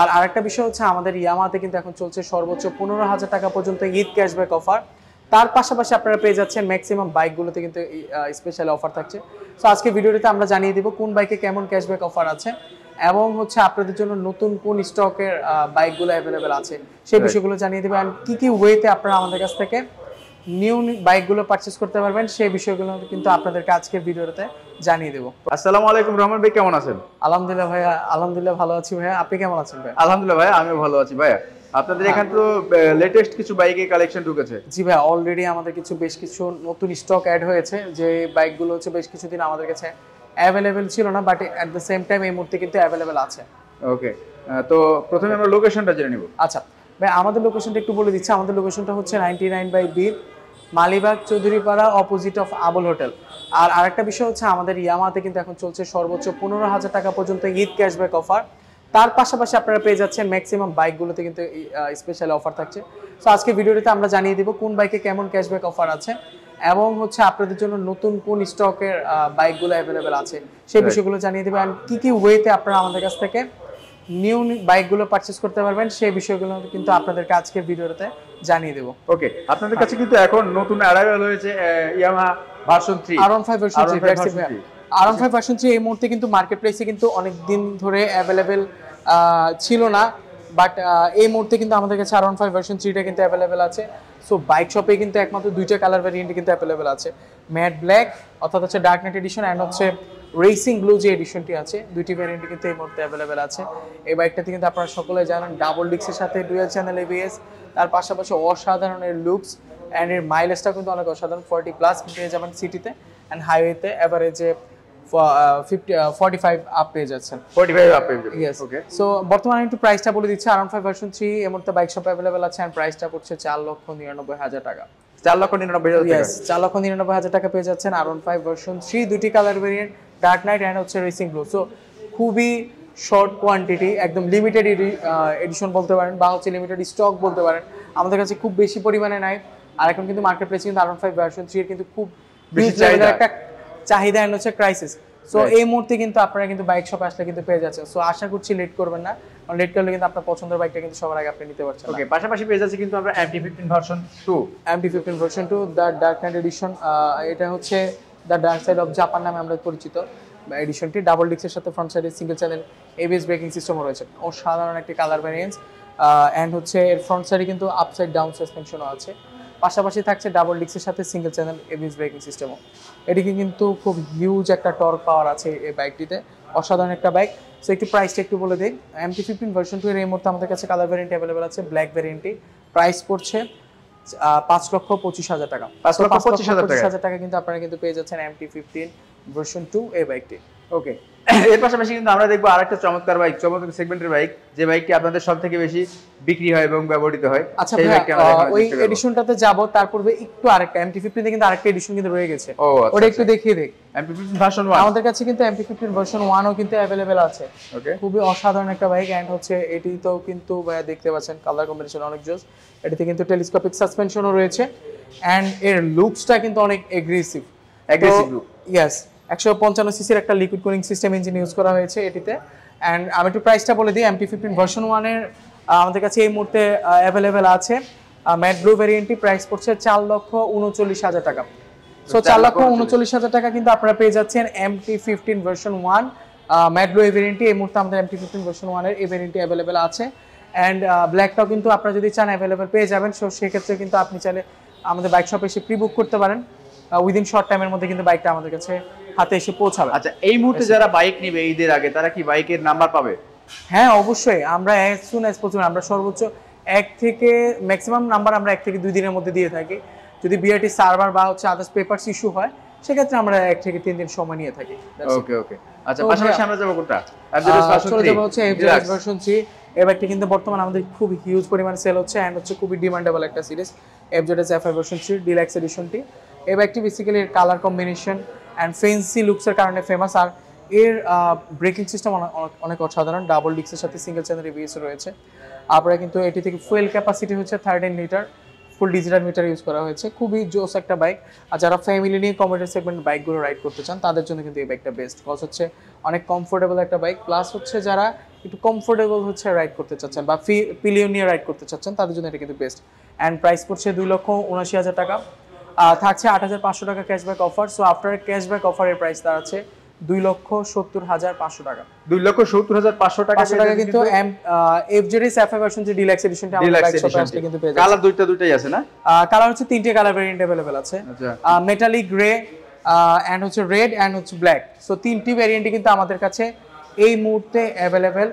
আর আরেকটা বিষয় হচ্ছে আমাদের ইয়ামাহাতে কিন্তু এখন চলছে সর্বোচ্চ 15,000 টাকা পর্যন্ত ঈদ ক্যাশব্যাক অফার। তার পাশাপাশি আপনারা পেয়ে যাচ্ছেন ম্যাক্সিমাম বাইকগুলোতে কিন্তু স্পেশাল অফার থাকছে। সো আজকে ভিডিওটিতে আমরা জানিয়ে দিব কোন বাইকে কেমন ক্যাশব্যাক অফার আছে এবং হচ্ছে আপনাদের জন্য নতুন কোন স্টকের বাইকগুলো অ্যাভেলেবেল আছে সেই বিষয়গুলো জানিয়ে দেবো। অ্যান্ড কী কী ওয়েতে আপনারা আমাদের কাছ থেকে নিউ বাইকগুলো পারচেস করতে পারবেন সেই বিষয়গুলো কিন্তু আপনাদেরকে আজকের ভিডিওতে জানিয়ে দেবো। আসসালামু আলাইকুম রহমান ভাই, কেমন আছেন? আলহামদুলিল্লাহ ভাইয়া, আলহামদুলিল্লাহ ভালো আছি ভাইয়া, আপনি কেমন আছেন ভাইয়া? আলহামদুলিল্লাহ ভাই, আমিও ভালো আছি ভাইয়া। আপনাদের এখানে তো লেটেস্ট কিছু বাইকের কালেকশন ঢুকেছে। জি ভাইয়া, অলরেডি আমাদের বেশ কিছু নতুন স্টক অ্যাড হয়েছে, যে বাইকগুলো হচ্ছে বেশ কিছুদিন আমাদের কাছে অ্যাভেলেবেল ছিল না, but at the same time এই মুহূর্তে কিন্তু অ্যাভেলেবেল আছে। ওকে, তো প্রথমে আমরা লোকেশনটা জেনে নিব। আচ্ছা ভাই, আমাদের লোকেশনটা একটু বলে দিচ্ছি। আমাদের লোকেশনটা হচ্ছে 99/B, Malibagh Chowdhurypara, opposite of Abul hotel. আর আরেকটা বিষয় হচ্ছে আমাদের ইয়ামাহাতে কিন্তু এখন চলছে সর্বোচ্চ 15,000 টাকা পর্যন্ত ঈদ ক্যাশব্যাক অফার। তার পাশাপাশি আপনারা পেয়ে যাচ্ছেন ম্যাক্সিমাম বাইকগুলোতে কিন্তু স্পেশাল অফার থাকছে। সো আজকে ভিডিওটিতে আমরা জানিয়ে দিব কোন বাইকে কেমন ক্যাশব্যাক অফার আছে এবং হচ্ছে আপনাদের জন্য নতুন কোন স্টকের বাইকগুলো অ্যাভেলেবেল আছে সেই বিষয়গুলো জানিয়ে দেবো। অ্যান্ড কী কী ওয়েতে আপনারা আমাদের কাছ থেকে নিউ বাইকগুলো পারচেস করতে পারবেন সেই বিষয়গুলো কিন্তু আপনাদেরকে আজকের ভিডিওতে জানিয়ে দেবো। ওকে, আপনাদের কাছে কিন্তু এখন নতুন অ্যারাইভাল হয়েছে Yamaha version 3, R15 version 3। R15 version 3 এই মুহূর্তে কিন্তু মার্কেট প্রাইসে কিন্তু অনেক দিন ধরে অ্যাভেলেবেল ছিল না, বাট এই মুহূর্তে কিন্তু আমাদের কাছে R15 ভার্সন 3টা কিন্তু অ্যাভেলেবেল আছে। সো বাইক শপে কিন্তু একমাত্র দুইটা কালার ভ্যারিয়েন্ট কিন্তু অ্যাভেলেবেল আছে, ম্যাট ব্ল্যাক অর্থাৎ হচ্ছে ডার্ক নাইট এডিশন অ্যান্ড হচ্ছে রেসিং ব্লু যে এডিশনটি আছে, দুইটি ভ্যারিয়েন্ট কিন্তু এই মুহূর্তে অ্যাভেলেবেল আছে। এই বাইকটাতে কিন্তু আপনারা সকলে জানেন ডাবল ডিস্কের সাথে ডুয়াল চ্যানেল ABS, তার পাশাপাশি অসাধারণ এর লুকস অ্যান্ড এর মাইলেজটা কিন্তু অনেক অসাধারণ, 40+ পেয়ে যাবেন সিটিতে, অ্যান্ড হাইওয়েতে অ্যাভারেজে 45 আপ পেয়ে যাচ্ছেন। 45 আপ পেয়ে যাবেন। ইয়েস, ওকে। সো বর্তমানে একটু প্রাইসটা বলে দিচ্ছি। R15 ভার্সন 3 এই মুহূর্তে বাইক শপে অ্যাভেলেবেল আছে এন্ড প্রাইসটা পড়ছে 4,99,000 টাকা। 4,99,000 টাকা। ইয়েস, 4,99,000 টাকা পেয়ে যাচ্ছেন R15 ভার্সন 3, দুটি colour variant, dark knight and হচ্ছে রেসিং ব্লু। সো খুবই শর্ট কোয়ান্টিটি, একদম লিমিটেড এডিশন বলতে পারেন বা হচ্ছে লিমিটেড স্টক বলতে পারেন, আমাদের কাছে খুব বেশি পরিমাণে নাই। আর এখন কিন্তু মার্কেট প্রাইসে কিন্তু R15 ভার্সন 3 এর কিন্তু খুব বেশি একটা চাহিদা এন্ড হচ্ছে ক্রাইসিস। সো এই মুহূর্তে কিন্তু আপনারা কিন্তু বাইক শপে আসলে কিন্তু পেয়ে যাচ্ছেন। সো আশা করছি লেট করবেন না, কারণ লেট করলে কিন্তু আপনার পছন্দের বাইকটা কিন্তু সবার আগে আপনি নিতে পারছেন। ওকে, পাশাপাশি পেয়ে যাচ্ছে কিন্তু আমরা MT-15 version 2, MT-15 version 2 the dark knight edition. এটা হচ্ছে the dark side of Japan নামে আমরা পরিচিত এডিশনটি। ডাবল ডিস্কের সাথে ফ্রন্ট সাইডে সিঙ্গেল চ্যানেল ABS ব্রেকিং সিস্টেমও রয়েছে, অসাধারণ একটি কালার ভ্যারিয়েন্স। অ্যান্ড হচ্ছে এর ফ্রন্ট সাইডে কিন্তু আপসাইড ডাউন সাসপেনশনও আছে, পাশাপাশি থাকছে ডাবল ডিস্কের সাথে সিঙ্গেল চ্যানেল ABS ব্রেকিং সিস্টেমও। এদিকে কিন্তু খুব হিউজ একটা টর্ক পাওয়ার আছে এই বাইকটিতে, অসাধারণ একটা বাইক। সো একটু প্রাইসটা একটু বলে দিই। MT-15 ভার্সন 2 এর এই মুহূর্তে আমাদের কাছে কালার ভ্যারিয়েন্ট অ্যাভেলেবেল আছে। ব্ল্যাক ভ্যারিয়েন্টটি প্রাইস পড়ছে 5,25,000 টাকা। 5,25,000 টাকা কিন্তু আপনারা কিন্তু পেয়ে যাচ্ছেন MT-15 ভার্সন 2 এই বাইকটি। ওকে, এর পাশাপাশি কিন্তু আমরা দেখবো আরেকটা চমৎকার বাইক, চমৎকার সেগমেন্টের বাইক, যে বাইকটি আপনাদের সবথেকে বেশি বিক্রি হয় এবং ব্যবহৃত হয়। আচ্ছা ভাই, ওই এডিশনটাতে যাব, তার পূর্বে একটু আরেকটা MT-15 কিন্তু আরেকটা এডিশন কিন্তু রয়ে গেছে, ওটা একটু দেখিয়ে দেই। MT-15 ভার্সন 1 আমাদের কাছে কিন্তু MT-15 ভার্সন 1 ও কিন্তু अवेलेबल আছে। ওকে, খুবই অসাধারণ একটা বাইক। এন্ড হচ্ছে এটিতেও কিন্তু দেখতে পাচ্ছেন কালার কম্বিনেশন অনেক জোস। এটিতে কিন্তু টেলিস্কোপিক সাসপেনশনও রয়েছে এন্ড এর লুকসটা কিন্তু অনেক এগ্রেসিভ লুক। ইয়েস, 155 সিসির একটা liquid cooling system engine use করা হয়েছে এটিতে। এন্ড আমি একটু প্রাইসটা বলে দিই। MT-15 ভার্সন 1 এর আমাদের কাছে এই মুহূর্তে अवेलेबल আছে ম্যাট ব্লু ভেরিয়েন্টটি, প্রাইস পড়ছে 4,39,000 টাকা। সো 4,39,000 টাকা কিন্তু আপনারা পেয়ে যাচ্ছেন MT-15 ভার্সন 1 ম্যাট ব্লু ভেরিয়েন্টটি। এই মুহূর্তে আমাদের MT-15 ভার্সন 1 এর এই ভেরিয়েন্টটি अवेलेबल আছে এন্ড ব্ল্যাকটাও কিন্তু আপনারা যদি চান अवेलेबल পেয়ে যাবেন। সো সেক্ষেত্রে কিন্তু আপনি চাইলে আমাদের বাইক শপে এসে প্রি বুক করতে পারেন, উইদিন শর্ট টাইমের মধ্যে কিন্তু বাইকটা আমাদের কাছে হাতে এসে পৌঁছাবে। আচ্ছা, এই মুহূর্তে যারা বাইক নেবে ঈদের আগে, তারা কি বাইকের নাম্বার পাবে? হ্যাঁ অবশ্যই, আমরা as soon as possible আমরা সর্বোচ্চ 1 থেকে ম্যাক্সিমাম নাম্বার আমরা 1 থেকে 2 দিনের মধ্যে দিয়ে থাকি। যদি বিআরটি সার্ভার বা হচ্ছে আদার্স পেপারস ইস্যু হয় সেক্ষেত্রে আমরা 1 থেকে 3 দিন সময় নিয়ে থাকি। ওকে ওকে, আচ্ছা পাশাপাশি আমরা যাব কোনটা? চলে যাব হচ্ছে FZ ভার্সন 3। এই বাইকটি কিন্তু বর্তমানে আমাদের খুব হিউজ পরিমাণে সেল হচ্ছে এন্ড হচ্ছে খুবই ডিমান্ডেবল একটা সিরিজ FZ ভার্সন 3 ডিলাক্স এডিশনটি। এই বাইকটি বেসিক্যালি এর কালার কম্বিনেশন এন্ড ফ্যান্সি লুকসের কারণে ফেমাস। আর এর ব্রেকিং সিস্টেম অনেক অসাধারণ, ডাবল ডিস্কের সাথে সিঙ্গেল চ্যানেল ABS রয়েছে। আপনারা কিন্তু এটি থেকে ফুয়েল ক্যাপাসিটি হচ্ছে 13 litre, full digital meter use করা হয়েছে। খুবই জোস একটা বাইক। আর যারা ফ্যামিলি নিয়ে কমিউটার সেগমেন্ট বাইকগুলো রাইড করতে চান তাদের জন্য কিন্তু এই বাইকটা বেস্ট, কজ হচ্ছে অনেক কমফোর্টেবল একটা বাইক। প্লাস হচ্ছে যারা একটু কমফোর্টেবল হচ্ছে রাইড করতে চাচ্ছেন বা পিলিয়ন নিয়ে রাইড করতে চাচ্ছেন তাদের জন্য এটা কিন্তু বেস্ট। অ্যান্ড প্রাইস পড়ছে 2,79,000 টাকা। থাকছে 8,500 টাকা cashback offer. So after cashback অফারের প্রাইস দাঁড়াচ্ছে 2,70,500 টাকা। 2,70,500 টাকা কিন্তু FZD স্যাফায়ার ভার্সন যে ডিলাক্স এডিশনটা আমাদের বাইক শপে আসলে কিন্তু পেয়ে যাবেন। কালার দুইটাই আছে না? কালার হচ্ছে 3টে কালার ভেরিয়েন্ট अवेलेबल আছে। মেটালিক গ্রে এন্ড হচ্ছে রেড এন্ড হচ্ছে ব্ল্যাক। সো 3টি ভেরিয়েন্টই কিন্তু আমাদের কাছে এই মুহূর্তে अवेलेबल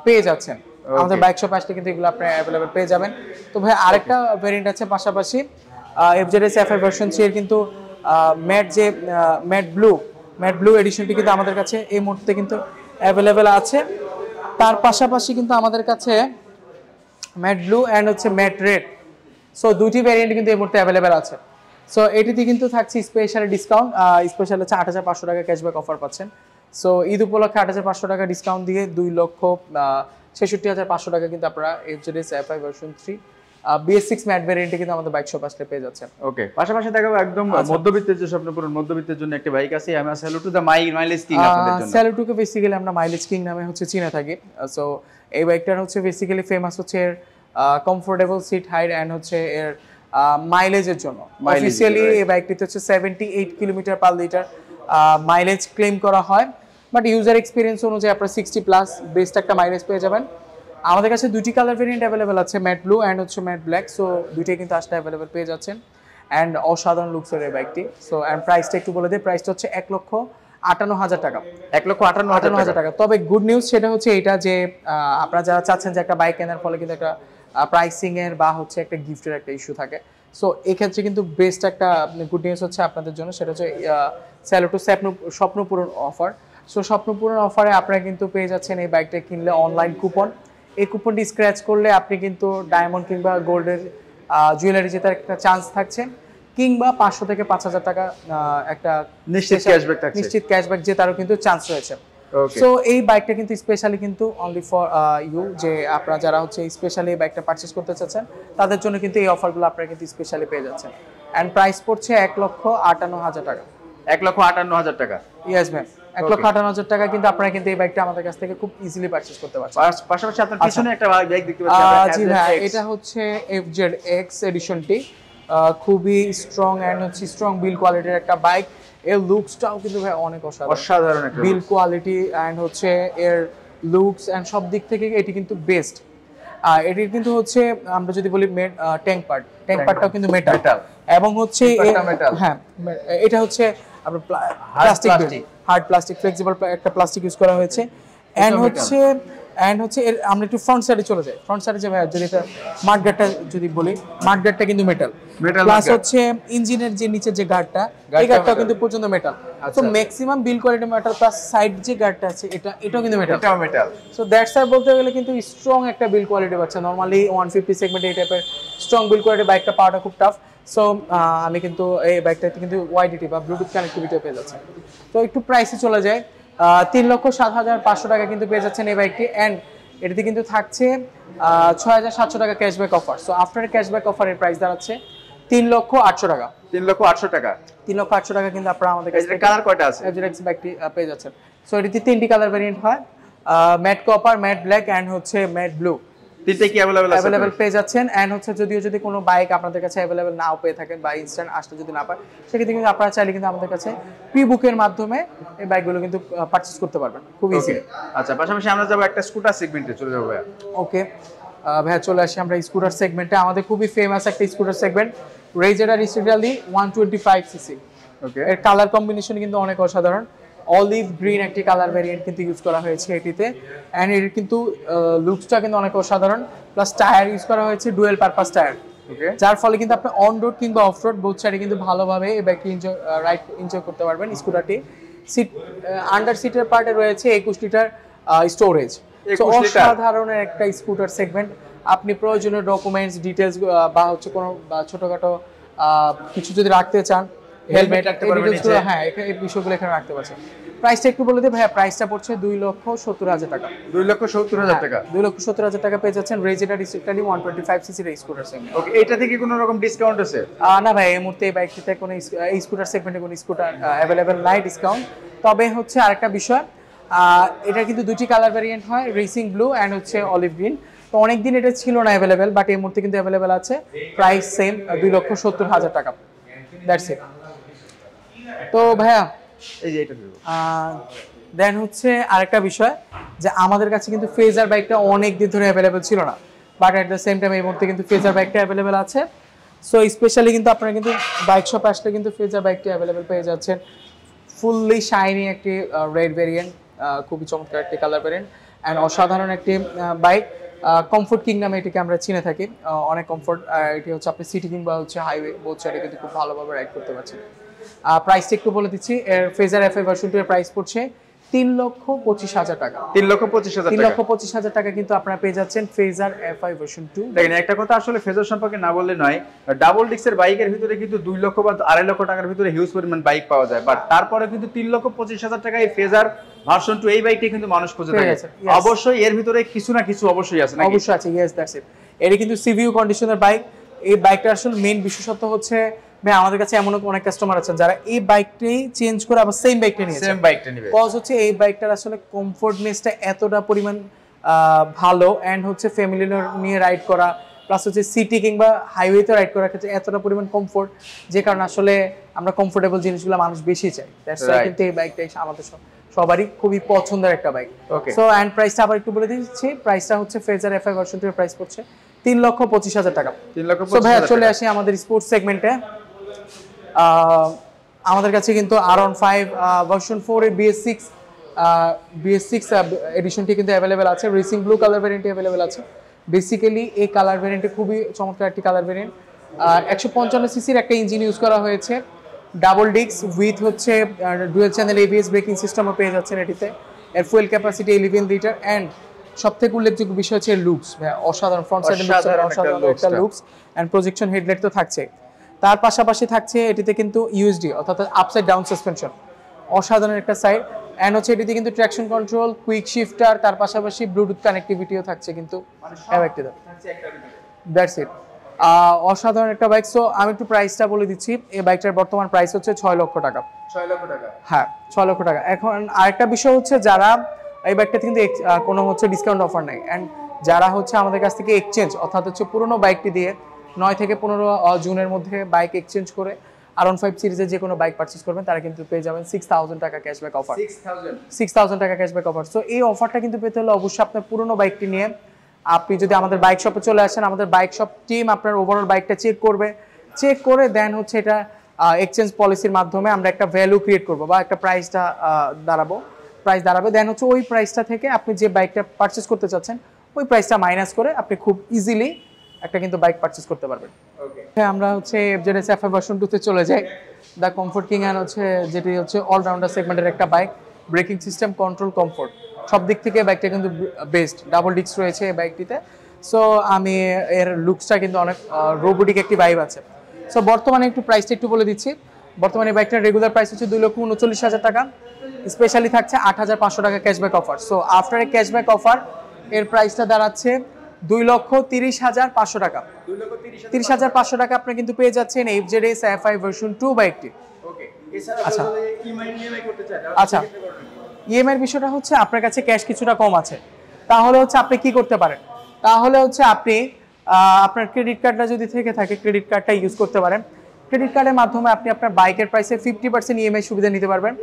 পেয়ে যাচ্ছেন। আমাদের বাইক শপে আসলে কিন্তু এগুলো আপনারা अवेलेबल পেয়ে যাবেন। তো ভাই আরেকটা ভেরিয়েন্ট আছে পাশাপাশি FZD স্যাফায়ার ভার্সন 3 এর কিন্তু ম্যাট ব্লু এডিশনটি কিন্তু আমাদের কাছে এই মুহূর্তে কিন্তু अवेलेबल আছে। তার পাশাপাশি কিন্তু আমাদের কাছে ম্যাট ব্লু এন্ড হচ্ছে ম্যাট রেড। সো দুটি ভেরিয়েন্ট কিন্তু এই মুহূর্তে अवेलेबल আছে। সো এটিতে কিন্তু থাকছে স্পেশাল ডিসকাউন্ট। স্পেশাল হচ্ছে 8,500 টাকা ক্যাশব্যাক অফার পাচ্ছেন। সো ঈদ উপলক্ষে 8,500 টাকা ডিসকাউন্ট দিয়ে 2,66,500 টাকা কিন্তু আপনারা FZD sapphire version 3 BS6 matte ভেরিয়েন্টে কিন্তু আমাদের বাইক শপ আসলে পেয়ে যাচ্ছেন। ওকে, পাশাপাশি দেখাবো একদম মধ্যবিত্তের যে স্বপ্নপূরণ মধ্যবিত্তের জন্য একটা বাইক আছে আমরা salute to the mileage king আপনাদের জন্য। স্যালুট টুকে বেসিক্যালি আমরা মাইলেজ কিং নামে হচ্ছে চিনে থাকি। সো এই বাইকটার হচ্ছে বেসিক্যালি ফেমাস হচ্ছে এর কমফোর্টেবল সিট হাইট এন্ড হচ্ছে এর মাইলেজের জন্য। অফিশিয়ালি এই বাইকটিতে হচ্ছে 78 kilometre per litre mileage claim করা হয়, বাট ইউজার এক্সপিরিয়েন্স অনুযায়ী আপনারা 60+ বেস্ট একটা মাইলেজ পেয়ে যাবেন। আমাদের কাছে দুটি কালার ভেরিয়েন্ট अवेलेबल আছে, ম্যাট ব্লু এন্ড হচ্ছে ম্যাট ব্ল্যাক। সো দুইটাই কিন্তু আসলে अवेलेबल পেয়ে যাচ্ছেন এন্ড অসাধারণ লুকসের এই বাইকটি। সো এন্ড প্রাইসটা একটু বলে দিই, প্রাইসটা হচ্ছে 1,58,000 টাকা। 1,58,000 টাকা। তবে গুড নিউজ সেটা হচ্ছে এটা যে আপনারা যারা চাচ্ছেন যে একটা বাইক কেনার ফলে কিন্তু একটা প্রাইসিং এর বা হচ্ছে একটা গিফটের একটা ইস্যু থাকে। সো এই ক্ষেত্রে কিন্তু বেস্ট একটা গুড নিউজ হচ্ছে আপনাদের জন্য, সেটা হচ্ছে salute to Swapnapuron offer. So স্বপ্নপূরণ অফারে আপনারা কিন্তু পেয়ে যাচ্ছেন এই বাইকটা কিনলে অনলাইন কুপন। এই কুপনটি স্ক্র্যাচ করলে আপনি কিন্তু ডায়মন্ড কিংবা গোল্ডের জুয়েলারি জেতার একটা চান্স থাকছে, কিংবা 500 থেকে 5,000 টাকা একটা নিশ্চিত ক্যাশব্যাক জেতারও কিন্তু চান্স রয়েছে। সো এই বাইকটা কিন্তু স্পেশালি কিন্তু অনলি ফর ইউ, যে আপনারা যারা হচ্ছে স্পেশালি এই বাইকটা পারচেজ করতে চাচ্ছেন তাদের জন্য কিন্তু এই অফারগুলো আপনারা কিন্তু স্পেশালি পেয়ে যাচ্ছেন। এন্ড প্রাইস পড়ছে 1,58,000 টাকা। 1,58,000 টাকা। ইয়েস ম্যাম, 1,58,000 টাকা কিন্তু আপনারা কিন্তু এই বাইকটা আমাদের কাছ থেকে খুব ইজিলি পারচেজ করতে পারছেন। পাশাপাশি আপনার পিছনে একটা বাইক দেখতে পাচ্ছি। জি ভাই, এটা হচ্ছে FZX এডিশনটি। খুবই স্ট্রং এন্ড হচ্ছে স্ট্রং বিল কোয়ালিটির একটা বাইক। এর লুকসটাও কিন্তু ভাই অনেক অসাধারণ একটা বিল কোয়ালিটি এন্ড হচ্ছে এর লুকস এন্ড সব দিক থেকে এটি কিন্তু বেস্ট। এটির কিন্তু হচ্ছে আমরা যদি বলি ট্যাঙ্ক পার্টটাও কিন্তু মেটাল এবং হচ্ছে হ্যাঁ এটা হচ্ছে আপনার হার্ড প্লাস্টিক ফ্লেক্সিবল একটা প্লাস্টিক ইউজ করা হয়েছে। এন্ড হচ্ছে এর আমরা একটু ফ্রন্ট সাইডে চলে যাই। ফ্রন্ট সাইডে যে ভাই যদি এটা মাডগার্ডটা যদি বলি, মাডগার্ডটা কিন্তু মেটাল প্লাস হচ্ছে ইঞ্জিনের যে নিচে যে গার্ডটা, এই গার্ডটাও কিন্তু পর্যন্ত মেটাল। তো ম্যাক্সিমাম বিল কোয়ালিটি মেটাল, প্লাস সাইড যে গার্ডটা আছে এটাও কিন্তু মেটাল। সো দ্যাটস আই বলতে গেলে কিন্তু স্ট্রং একটা বিল কোয়ালিটি পাচ্ছে। নরমালি 150 সেগমেন্টে এই টাইপের স্ট্রং বিল কোয়ালিটি বাইকটা পাওয়াটা খুব টাফ। সো আমি কিন্তু এই বাইকটাতে কিন্তু ওয়াইডিটি বা ব্লুটুথ কানেক্টিভিটিও পেয়ে যাচ্ছে। তো একটু প্রাইসে চলে যায়, 3,07,500 টাকা কিন্তু পেয়ে যাচ্ছেন এই বাইকটি। এন্ড এটাতে কিন্তু থাকছে 6,700 টাকা cashback offer. So after cashback অফারের প্রাইস দাঁড়াচ্ছে 3,08,000 টাকা। 3,08,000 টাকা। 3,08,000 টাকা কিন্তু আপনারা আমাদের কাছে কালার কয়টা আছে? FZX বাইকটি পেয়ে যাচ্ছেন। সো এটিতে 3টি কালার ভেরিয়েন্ট হয়, matte copper, matte black and হচ্ছে ম্যাট ব্লু। তিনটে কি अवेलेबल পেয়ে যাচ্ছেন। এন্ড হচ্ছে যদি কোনো বাইক আপনাদের কাছে अवेलेबल নাও পেয়ে থাকেন বা ইনস্ট্যান্ট আসলে যদি না পায়, সেক্ষেত্রে কিন্তু আপনারা চাইলে কিন্তু আমাদের কাছে প্রি বুকের মাধ্যমে এই বাইকগুলো কিন্তু পারচেজ করতে পারবেন খুব ইজি। আচ্ছা, পাশাপাশি আমরা যাব একটা স্কুটার সেগমেন্টে চলে যাব ভাইয়া। ওকে ভাইয়া, চলে আসি আমরা স্কুটার সেগমেন্টে। আমাদের খুবই ফেমাস একটা স্কুটার সেগমেন্ট, রেজার রিসিডালি 125 সিসি। ওকে, এর কালার কম্বিনেশন কিন্তু অনেক অসাধারণ। অলিভ গ্রিন একটি কালার ভেরিয়েন্ট কিন্তু ইউজ করা হয়েছে এটিতে। এন্ড এর কিন্তু লুকসটা কিন্তু অনেক অসাধারণ। প্লাস টায়ার ইউজ করা হয়েছে ডুয়েল পারপাস টায়ার, যার ফলে কিন্তু আপনি অন রোড কিংবা অফ রোড বোথ সাইডে কিন্তু ভালোভাবে এই বাইকটি এনজয় করতে পারবেন। স্কুটারটি সিট আন্ডার সিটের পার্টে রয়েছে 21 লিটার স্টোরেজ। অসাধারণ একটা স্কুটার সেগমেন্ট। আপনি প্রয়োজনীয় ডকুমেন্টস ডিটেলস বা হচ্ছে কোনো ছোটখাটো কিছু যদি রাখতে চান, হেলমেট রাখতে পারবেন, হ্যাঁ এই বিষয়গুলো এখানে রাখতে পারছেন। প্রাইসটা একটু বলে দিই ভাইয়া, প্রাইসটা পড়ছে 2,70,000 টাকা। 2,70,000 টাকা। 2,70,000 টাকা পেয়ে যাচ্ছেন রেজিডা ডিস্ট্রিক্টলি 125 সিসি এর স্কুটার সেগমেন্ট। ওকে, এটা থেকে কোনো রকম ডিসকাউন্ট আছে? না ভাই, এই মুহূর্তে এই বাইকটিতে কোনো এই স্কুটার সেগমেন্টে কোনো স্কুটার अवेलेबल নাই ডিসকাউন্ট। তবে হচ্ছে আরেকটা বিষয়, এটা কিন্তু দুটি কালার ভ্যারিয়েন্ট হয়, রেসিং ব্লু অ্যান্ড হচ্ছে অলিভ গ্রিন। তো অনেকদিন এটা ছিল না অ্যাভেলেবেল, বাট এই মুহূর্তে কিন্তু অ্যাভেলেবেল আছে। প্রাইস সেম 2,70,000 টাকা। That's it. তো ভাইয়া এই যে এটা দেন হচ্ছে আরেকটা বিষয় যে আমাদের কাছে কিন্তু ফেজার বাইকটা অনেক দিন ধরে অ্যাভেলেবেল ছিল না, but at the same time এই মুহূর্তে কিন্তু ফেজার বাইকটা অ্যাভেলেবেল আছে। সো স্পেশালি কিন্তু আপনারা কিন্তু বাইক শপে আসলে কিন্তু ফেজার বাইকটি অ্যাভেলেবেল পেয়ে যাচ্ছেন। ফুললি শাইনি একটি রেড ভেরিয়েন্ট, খুবই চমৎকার একটি কালার ভেরিয়েন্ট অ্যান্ড অসাধারণ একটি বাইক। কমফোর্ট কিং নামে এটিকে আমরা চিনে থাকি। অনেক কমফোর্ট, এটি হচ্ছে আপনি সিটি কিং বা হচ্ছে হাইওয়ে বোথ সাইডে কিন্তু খুব ভালোভাবে রাইড করতে পারছেন। প্রাইসটা একটু বলে দিচ্ছি, এর ফেজার এফআই ভার্সন 2 এর প্রাইস পড়ছে 3,25,000 টাকা। 3,25,000 টাকা কিন্তু আপনারা পেয়ে যাচ্ছেন ফেজার এফআই ভার্সন 2। দেখেন একটা কথা আসলে ফেজার সম্পর্কে না বললে নয়, ডাবল ডিক্সের বাইকের ভিতরে কিন্তু 2 লক্ষ বা 2.5 লক্ষ টাকার ভিতরে হিউজ পরিমাণ বাইক পাওয়া যায়, বাট তারপরে কিন্তু 3,25,000 টাকায় এই ফেজার ভার্সন 2 এই বাইকটি কিন্তু মানুষ খুঁজে থাকে। অবশ্যই এর ভিতরে কিছু না কিছু অবশ্যই আছে নাকি? অবশ্যই আছে, ইয়েস দ্যাটস ইট। এটা কিন্তু সিভিউ কন্ডিশনের বাইক। এই বাইকটার আসলে মেইন বিশেষত্ব হচ্ছে আমাদের কাছে এমন অনেক কাস্টমার আছেন যারা এই বাইকটাই চেঞ্জ করে আবার সেম বাইকটা নিবে। কজ হচ্ছে এই বাইকটার আসলে কমফোর্টনেসটা এতটা পরিমাণ ভালো, এন্ড হচ্ছে ফ্যামিলি নিয়ে রাইড করা প্লাস হচ্ছে সিটি কিংবা হাইওয়েতে রাইড করার ক্ষেত্রে এতটা পরিমাণ কমফোর্ট, যে কারণে আসলে আমরা কমফোর্টেবল জিনিসগুলো মানুষ বেশি চাই। দ্যাটস ওয়াই কিন্তু এই বাইকটাই আমাদের সবারই খুবই পছন্দের একটা বাইক। সো এন্ড প্রাইসটা আবার একটু বলে দিচ্ছি, প্রাইসটা হচ্ছে ফেজার এফআই ভার্সন 2 এর প্রাইস পড়ছে 3,25,000 টাকা। 3,25,000 ভাইয়া চলে আসি আমাদের স্পোর্টস সেগমেন্টে। আমাদের কাছে কিন্তু R15 ভার্সন 4 এর BS6 এডিশনটি কিন্তু অ্যাভেলেবেল আছে। রেসিং ব্লু কালার ভ্যারিয়েন্টে অ্যাভেলেবেল আছে। বেসিক্যালি এই কালার ভ্যারিয়েন্টে খুবই চমৎকার একটি কালার ভ্যারিয়েন্ট। 155 সিসির একটা ইঞ্জিন ইউজ করা হয়েছে, ডাবল ডিস্ক উইথ হচ্ছে ডুয়েল চ্যানেল ABS ব্রেকিং সিস্টেমও পেয়ে যাচ্ছেন এটিতে। এর ফুয়েল ক্যাপাসিটি 11 লিটার অ্যান্ড সবথেকে উল্লেখযোগ্য বিষয় হচ্ছে লুকস, অসাধারণ ফ্রন্ট সাইডে একটা লুকস অ্যান্ড প্রজেকশন হেডলাইট তো থাকছে। তার পাশাপাশি থাকছে এটিতে কিন্তু ইউএসডি অর্থাৎ আপসাইড ডাউন সাসপেনশন, অসাধারণ একটা সাইড। অ্যান্ড হচ্ছে এটিতে কিন্তু ট্র্যাকশন কন্ট্রোল, কুইক শিফটার, তার পাশাপাশি ব্লুটুথ কানেক্টিভিটিও থাকছে কিন্তু দ্যাটস ইট। অসাধারণ একটা বাইক। সো আমি একটু প্রাইসটা বলে দিচ্ছি, এই বাইকটার বর্তমান প্রাইস হচ্ছে 6 লক্ষ টাকা। 6 লক্ষ টাকা? হ্যাঁ 6 লক্ষ টাকা। এখন আরেকটা বিষয় হচ্ছে যারা এই বাইকটাতে কিন্তু কোনো হচ্ছে ডিসকাউন্ট অফার নাই, অ্যান্ড যারা হচ্ছে আমাদের কাছ থেকে এক্সচেঞ্জ অর্থাৎ হচ্ছে পুরোনো বাইকটি দিয়ে 9 থেকে 15 জুনের মধ্যে বাইক এক্সচেঞ্জ করে R15 সিরিজের যে কোনো বাইক পারচেজ করবেন তারা কিন্তু পেয়ে যাবেন 6,000 টাকা ক্যাশব্যাক অফার। 6,000 টাকা ক্যাশব্যাক অফার। সো এই অফারটা কিন্তু পেতে হলে অবশ্যই আপনার পুরোনো বাইকটি নিয়ে আপনি যদি আমাদের বাইক শপে চলে আসেন, আমাদের বাইক শপ টিম আপনার ওভারঅল বাইকটা চেক করে দেন হচ্ছে এটা এক্সচেঞ্জ পলিসির মাধ্যমে আমরা একটা ভ্যালু ক্রিয়েট করব বা একটা প্রাইস দাঁড়াবে। দেন হচ্ছে ওই প্রাইসটা থেকে আপনি যে বাইকটা পারচেজ করতে চাচ্ছেন ওই প্রাইসটা মাইনাস করে আপনি খুব ইজিলি একটা কিন্তু বাইক পারচেজ করতে পারবেন। আমরা হচ্ছে FZS এফআই ভার্সন 2 তে চলে যাই। দ্য কমফোর্ট কিং অ্যান্ড হচ্ছে যেটি হচ্ছে অলরাউন্ডার সেগমেন্টের একটা bike. Braking system, control, comfort সব দিক থেকে বাইকটা কিন্তু বেস্ট। ডাবল ডিস্ক রয়েছে এই বাইকটিতে। সো আমি এর লুকসটা কিন্তু অনেক রোবোটিক একটি ভাইব আছে। সো বর্তমানে একটু প্রাইসটা একটু বলে দিচ্ছি। বর্তমানে বাইকটার রেগুলার প্রাইস হচ্ছে 2,39,000 টাকা। স্পেশালি থাকছে 8,500 টাকা cashback offer. So after a cashback offer এর প্রাইসটা দাঁড়াচ্ছে 2,30,500 টাকা। 30,500 টাকা আপনি কিন্তু পেয়ে যাচ্ছেন FZS এফআই ভার্সন 2 বাইকটি। আচ্ছা, ইএমআই বিষয়টা হচ্ছে আপনার কাছে ক্যাশ কিছুটা কম আছে, তাহলে হচ্ছে আপনি কি করতে পারেন, তাহলে হচ্ছে আপনি আপনার ক্রেডিট কার্ডটা যদি থেকে থাকে ক্রেডিট কার্ডটা ইউজ করতে পারেন। ক্রেডিট কার্ডের মাধ্যমে আপনি আপনার বাইকের প্রাইসে 50% ইএমআই সুবিধা নিতে পারবেন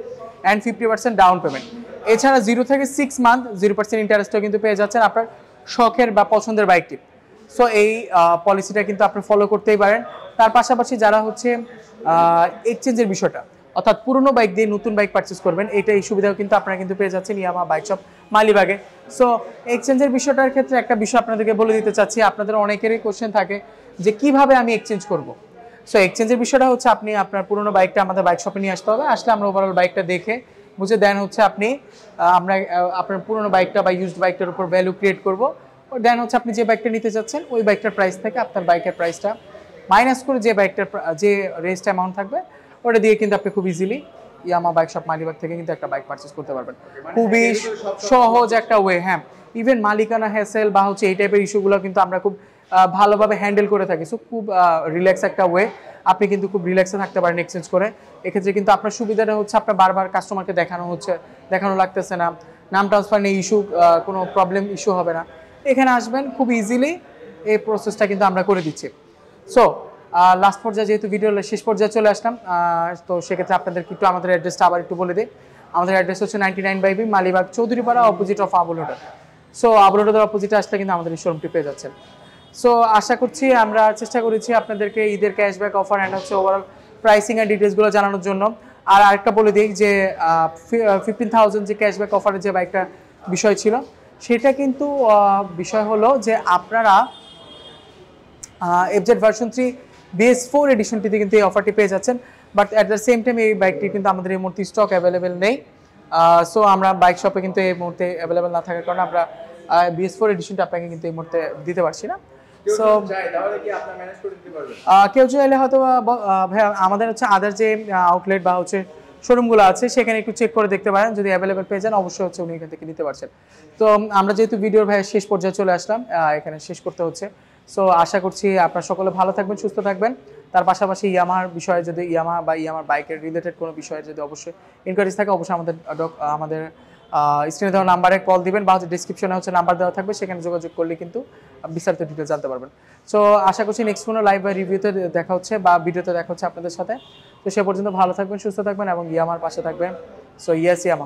অ্যান্ড 50% ডাউন পেমেন্ট। এছাড়া 0 থেকে 6 মান্থ 0% ইন্টারেস্টও কিন্তু পেয়ে যাচ্ছেন আপনার শখের বা পছন্দের বাইকটি। সো এই পলিসিটা কিন্তু আপনি ফলো করতেই পারেন। তার পাশাপাশি যারা হচ্ছে এক্সচেঞ্জের বিষয়টা অর্থাৎ পুরনো বাইক দিয়ে নতুন বাইক পারচেজ করবেন, এই সুবিধাও কিন্তু আপনারা কিন্তু পেয়ে যাচ্ছেন ইয়ামাহা বাইক শপ মালিবাগে। সো এক্সচেঞ্জের বিষয়টার ক্ষেত্রে একটা বিষয় আপনাদেরকে বলে দিতে চাচ্ছি, আপনাদের অনেকেরই কোশ্চেন থাকে যে কিভাবে আমি এক্সচেঞ্জ করব। সো এক্সচেঞ্জের বিষয়টা হচ্ছে আপনি আপনার পুরনো বাইকটা আমাদের বাইক শপে নিয়ে আসতে হবে, আসলে আমরা ওভারঅল বাইকটা দেখে বুঝে দেন হচ্ছে আমরা আপনার পুরনো বাইকটা বা ইউজড বাইকটার উপর ভ্যালু ক্রিয়েট করবো। দেন হচ্ছে আপনি যে বাইকটা নিতে চাচ্ছেন ওই বাইকটার প্রাইস থেকে আপনার বাইকের প্রাইসটা মাইনাস করে যে বাইকটার যে রেস্ট অ্যামাউন্ট থাকবে ওটা দিয়ে কিন্তু আপনি খুব easily Yamaha bike shop Malibagh থেকে কিন্তু একটা বাইক পারচেজ করতে পারবেন। খুবই সহজ একটা ওয়ে। হ্যাঁ, ইভেন মালিকানা হ্যাসেল বা হচ্ছে এই টাইপের ইস্যুগুলো কিন্তু আমরা খুব ভালোভাবে হ্যান্ডেল করে থাকি। সো খুব রিল্যাক্স একটা ওয়ে, আপনি কিন্তু খুব রিল্যাক্সে থাকতে পারেন এক্সচেঞ্জ করে। এক্ষেত্রে কিন্তু আপনার সুবিধাটা হচ্ছে আপনার বারবার কাস্টমারকে দেখানো লাগতেছে না, নাম ট্রান্সফার নিয়ে ইস্যু, কোনো প্রবলেম ইস্যু হবে না। এখানে আসবেন খুব ইজিলি, এই প্রসেসটা কিন্তু আমরা করে দিচ্ছি। সো লাস্ট পর্যায়ে যেহেতু ভিডিওর শেষ পর্যায়ে চলে আসলাম, তো সেক্ষেত্রে আপনাদেরকে একটু আমাদের অ্যাড্রেসটা আবার একটু বলে দিই। আমাদের অ্যাড্রেস হচ্ছে 99/B Malibagh Chowdhurypara, opposite of Abul hotel. So Abul হোটেলের অপোজিটে আসলে কিন্তু আমাদের এই শোরুমটি পেয়ে যাচ্ছেন। সো আশা করছি আমরা চেষ্টা করেছি আপনাদেরকে ঈদের ক্যাশব্যাক অফার অ্যান্ড হচ্ছে ওভারঅল প্রাইসিং অ্যান্ড ডিটেলসগুলো জানানোর জন্য। আর আরেকটা বলে দিই যে 15,000 যে ক্যাশব্যাক অফারের যে বাইকটা বিষয় ছিল, সেটা কিন্তু বিষয় হলো যে আপনারা FZ ভার্সন 3 BS4 এডিশনটিতে কিন্তু এই অফারটি পেয়ে যাচ্ছেন। But at the same time এই বাইকটি কিন্তু আমাদের এই মুহূর্তে স্টক অ্যাভেলেবেল নেই। সো আমরা বাইক শপে কিন্তু এই মুহূর্তে অ্যাভেলেবেল না থাকার কারণে আমরা BS4 এডিশনটা আপনাকে কিন্তু এই মুহূর্তে দিতে পারছি না। সো কেউ চাইলে হয়তো ভাইয়া আমাদের হচ্ছে আদার যে আউটলেট বা হচ্ছে শোরুমগুলো আছে সেখানে একটু চেক করে দেখতে পারেন, যদি অ্যাভেলেবেল পেয়ে যান অবশ্যই হচ্ছে উনি এখান থেকে নিতে পারছেন। তো আমরা যেহেতু ভিডিওর ভাইয়ের শেষ পর্যায়ে চলে আসলাম, এখানে শেষ করতে হচ্ছে। সো আশা করছি আপনারা সকলে ভালো থাকবেন, সুস্থ থাকবেন। তার পাশাপাশি ইয়ামাহার বিষয়ে যদি ইয়ামার বাইকের রিলেটেড কোনো বিষয়ে যদি অবশ্যই ইনকোয়ারিজ থাকে অবশ্যই আমাদের স্ক্রিনে দেওয়া নাম্বারে কল দিবেন, বা হচ্ছে ডিসক্রিপশনে হচ্ছে নাম্বার দেওয়া থাকবে, সেখানে যোগাযোগ করলে কিন্তু বিস্তারিত ডিটেলস জানতে পারবেন। সো আশা করছি নেক্সট কোনো লাইভ বা রিভিউতে দেখা হচ্ছে বা ভিডিওতে দেখা হচ্ছে আপনাদের সাথে। তো সে পর্যন্ত ভালো থাকবেন, সুস্থ থাকবেন এবং ইয়ামার পাশে থাকবেন। So yes Yamaha.